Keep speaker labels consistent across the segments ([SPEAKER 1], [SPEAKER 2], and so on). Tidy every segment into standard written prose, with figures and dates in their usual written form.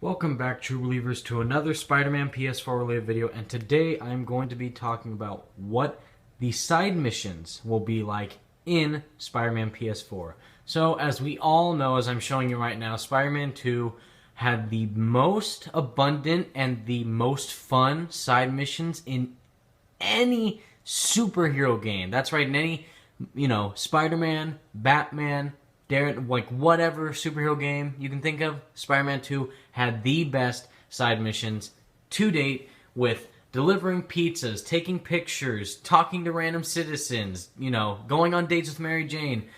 [SPEAKER 1] Welcome back, true believers, to another Spider-Man PS4 related video, and today I'm going to be talking about what the side missions will be like in Spider-Man PS4. So, as we all know, as I'm showing you right now, Spider-Man 2 had the most abundant and the most fun side missions in any superhero game. That's right, in any, Spider-Man, Batman, like whatever superhero game you can think of, Spider-Man 2 had the best side missions to date, with delivering pizzas, taking pictures, talking to random citizens, going on dates with Mary Jane,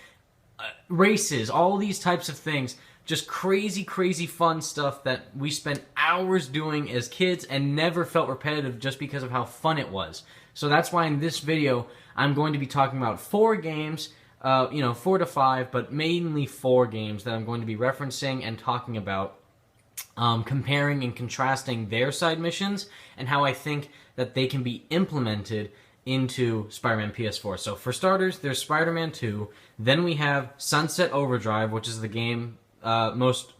[SPEAKER 1] races, all these types of things. Just crazy, crazy fun stuff that we spent hours doing as kids and never felt repetitive just because of how fun it was. So that's why in this video, I'm going to be talking about 4 games, 4 to 5, but mainly 4 games that I'm going to be referencing and talking about, comparing and contrasting their side missions and how I think that they can be implemented into Spider-Man PS4. So for starters, there's Spider-Man 2, then we have Sunset Overdrive, which is the game most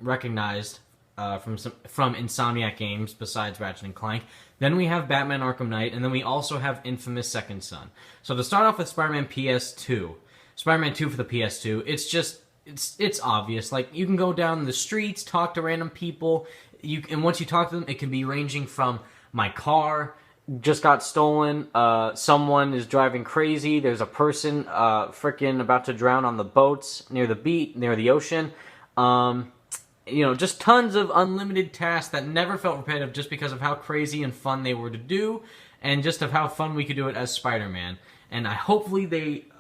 [SPEAKER 1] recognized from Insomniac games besides Ratchet and Clank. Then we have Batman Arkham Knight, and then we also have Infamous Second Son. So to start off with Spider-Man PS2, Spider-Man 2 for the PS2, it's obvious. Like, you can go down the streets, talk to random people, and once you talk to them, it can be ranging from my car just got stolen, someone is driving crazy, there's a person freaking about to drown on the boats near the ocean. Just tons of unlimited tasks that never felt repetitive just because of how crazy and fun they were to do, and just of how fun we could do it as Spider-Man. And hopefully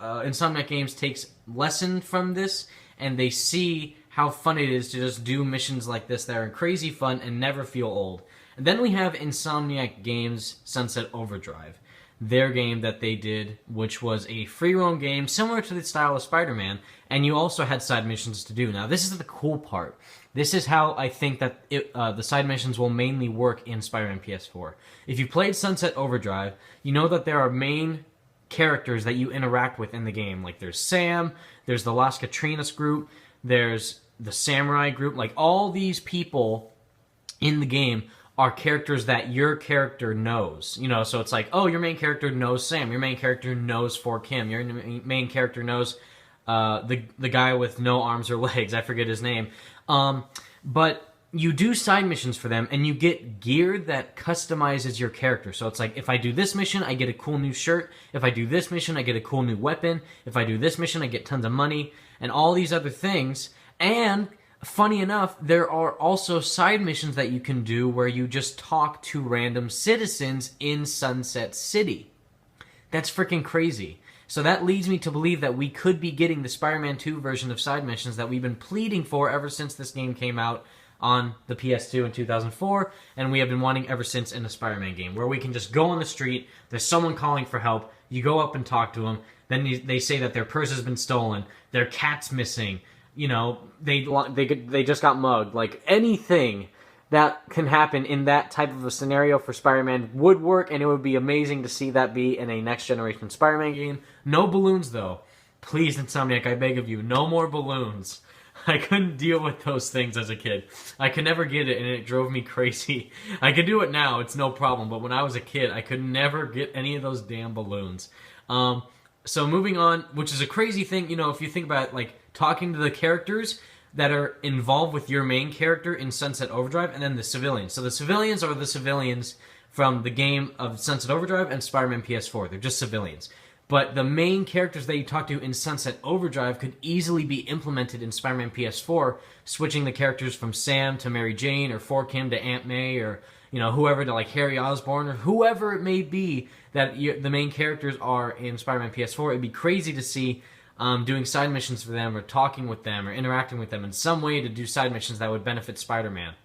[SPEAKER 1] Insomniac Games takes lesson from this, and they see how fun it is to just do missions like this that are crazy fun and never feel old. And then we have Insomniac Games' Sunset Overdrive, their game that they did, which was a free-roam game similar to the style of Spider-Man, and you also had side missions to do. Now, this is the cool part. This is how I think that the side missions will mainly work in Spider-Man PS4. If you played Sunset Overdrive, you know that there are main characters that you interact with in the game. Like, there's Sam, there's the Las Catrinas group, there's the Samurai group. Like, all these people in the game are characters that your character knows. So it's like, oh, your main character knows Sam, your main character knows For Kim, your main character knows the guy with no arms or legs, I forget his name. But you do side missions for them, and you get gear that customizes your character. So it's like, if I do this mission, I get a cool new shirt. If I do this mission, I get a cool new weapon. If I do this mission, I get tons of money, and all these other things. And funny enough, there are also side missions that you can do where you just talk to random citizens in Sunset City. That's freaking crazy. So that leads me to believe that we could be getting the Spider-Man 2 version of side missions that we've been pleading for ever since this game came out on the PS2 in 2004, and we have been wanting ever since in a Spider-Man game, where we can just go on the street, there's someone calling for help, you go up and talk to them, then they say that their purse has been stolen, their cat's missing, they just got mugged. Like, anything that can happen in that type of a scenario for Spider-Man would work, and it would be amazing to see that be in a next-generation Spider-Man game. No balloons, though. Please, Insomniac, I beg of you, no more balloons. I couldn't deal with those things as a kid. I could never get it, and it drove me crazy. I could do it now, it's no problem, but when I was a kid, I could never get any of those damn balloons. So moving on, which is a crazy thing, if you think about it, like, talking to the characters that are involved with your main character in Sunset Overdrive, and then the civilians. So the civilians are the civilians from the game of Sunset Overdrive and Spider-Man PS4. They're just civilians. But the main characters that you talk to in Sunset Overdrive could easily be implemented in Spider-Man PS4, switching the characters from Sam to Mary Jane, or For Kim to Aunt May, or whoever, to like Harry Osborn, or whoever it may be that the main characters are in Spider-Man PS4. It'd be crazy to see doing side missions for them, or talking with them, or interacting with them in some way to do side missions that would benefit Spider-Man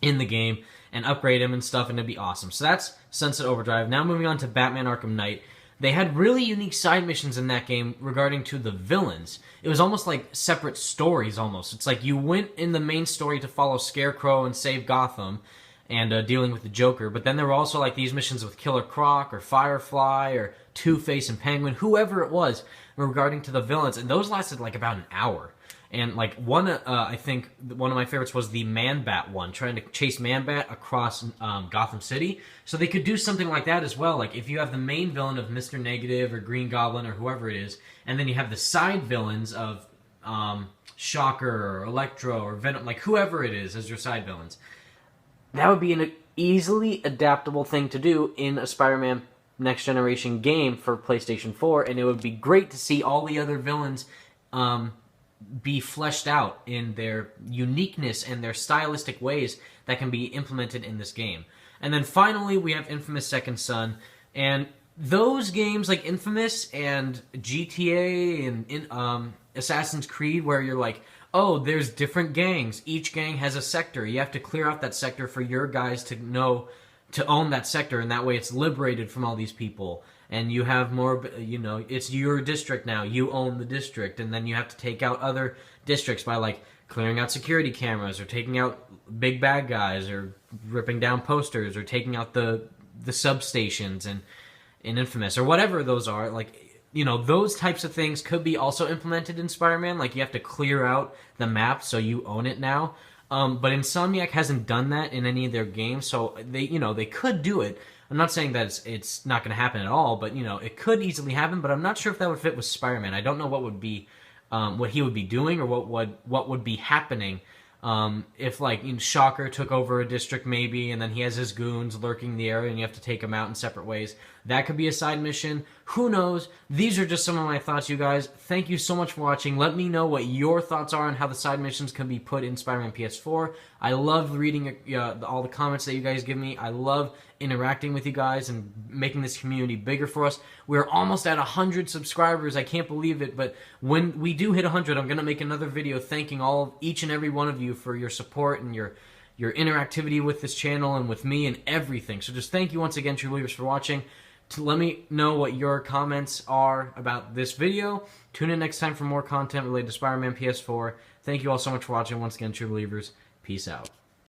[SPEAKER 1] in the game and upgrade him and stuff, and it'd be awesome. So that's Sunset Overdrive. Now moving on to Batman Arkham Knight. They had really unique side missions in that game regarding to the villains. It was almost like separate stories, almost. It's like you went in the main story to follow Scarecrow and save Gotham, and dealing with the Joker, but then there were also like these missions with Killer Croc, or Firefly, or Two-Face and Penguin, whoever it was, regarding to the villains, and those lasted like about an hour. And like one, I think one of my favorites was the Man-Bat one, trying to chase Man-Bat across Gotham City. So they could do something like that as well. Like if you have the main villain of Mr. Negative or Green Goblin or whoever it is, and then you have the side villains of Shocker or Electro or Venom, like whoever it is as your side villains. That would be an easily adaptable thing to do in a Spider-Man Next Generation game for PlayStation 4, and it would be great to see all the other villains be fleshed out in their uniqueness and their stylistic ways that can be implemented in this game. And then finally, we have Infamous Second Son, and those games like Infamous and GTA and Assassin's Creed, where you're like, oh, there's different gangs. Each gang has a sector. You have to clear out that sector for your guys to know to own that sector, and that way it's liberated from all these people. And you have more, you know, it's your district now. You own the district, and then you have to take out other districts by like clearing out security cameras or taking out big bad guys or ripping down posters or taking out the substations and in Infamous or whatever those are. Like, you know, those types of things could be also implemented in Spider-Man. Like you have to clear out the map so you own it now. But Insomniac hasn't done that in any of their games, so they could do it. I'm not saying that it's not going to happen at all, but it could easily happen. But I'm not sure if that would fit with Spider-Man. I don't know what would be, what he would be doing or what would be happening if like Shocker took over a district maybe, and then he has his goons lurking the area, and you have to take them out in separate ways. That could be a side mission. Who knows? These are just some of my thoughts, you guys. Thank you so much for watching. Let me know what your thoughts are on how the side missions can be put in Spider-Man PS4. I love reading all the comments that you guys give me. I love interacting with you guys and making this community bigger for us. We're almost at 100 subscribers. I can't believe it, but when we do hit 100, I'm going to make another video thanking each and every one of you for your support and your interactivity with this channel and with me and everything. So just thank you once again, true believers, for watching. Let me know what your comments are about this video. Tune in next time for more content related to Spider-Man PS4. Thank you all so much for watching. Once again, true believers, peace out.